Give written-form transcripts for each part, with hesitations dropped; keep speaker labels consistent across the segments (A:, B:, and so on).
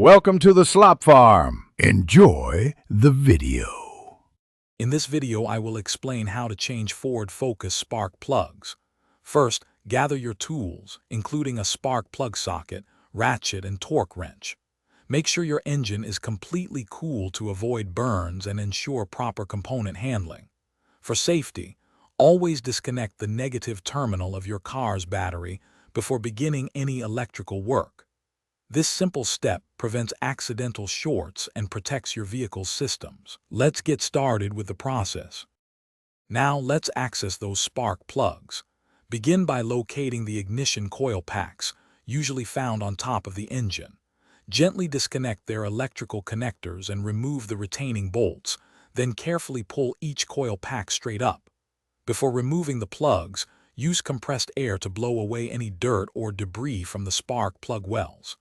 A: Welcome to the Slop Farm. Enjoy the video.
B: In this video, I will explain how to change forward focus spark plugs. First, gather your tools, including a spark plug socket, ratchet, and torque wrench. Make sure your engine is completely cool to avoid burns and ensure proper component handling. For safety, always disconnect the negative terminal of your car's battery before beginning any electrical work. This simple step prevents accidental shorts and protects your vehicle's systems. Let's get started with the process. Now let's access those spark plugs. Begin by locating the ignition coil packs, usually found on top of the engine. Gently disconnect their electrical connectors and remove the retaining bolts, then carefully pull each coil pack straight up. Before removing the plugs, use compressed air to blow away any dirt or debris from the spark plug wells.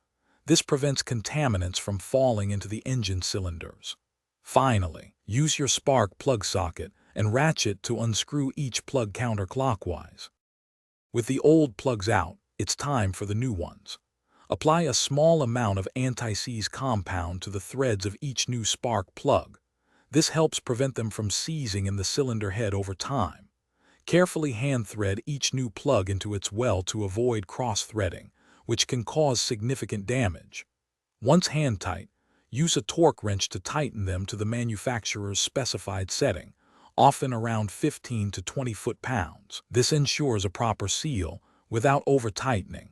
B: This prevents contaminants from falling into the engine cylinders. Finally, use your spark plug socket and ratchet to unscrew each plug counterclockwise. With the old plugs out, it's time for the new ones. Apply a small amount of anti-seize compound to the threads of each new spark plug. This helps prevent them from seizing in the cylinder head over time. Carefully hand-thread each new plug into its well to avoid cross-threading, which can cause significant damage. Once hand-tight, use a torque wrench to tighten them to the manufacturer's specified setting, often around 15 to 20 foot-pounds. This ensures a proper seal without over-tightening.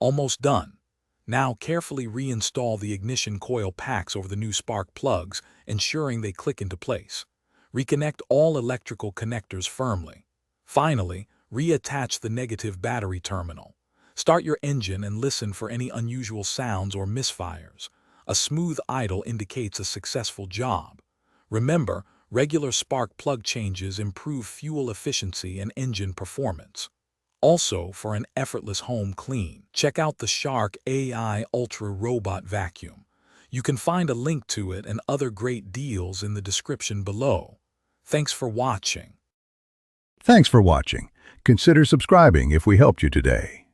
B: Almost done. Now carefully reinstall the ignition coil packs over the new spark plugs, ensuring they click into place. Reconnect all electrical connectors firmly. Finally, reattach the negative battery terminal. Start your engine and listen for any unusual sounds or misfires. A smooth idle indicates a successful job. Remember, regular spark plug changes improve fuel efficiency and engine performance. Also, for an effortless home clean, check out the Shark AI Ultra Robot Vacuum. You can find a link to it and other great deals in the description below. Thanks for watching.
A: Thanks for watching. Consider subscribing if we helped you today.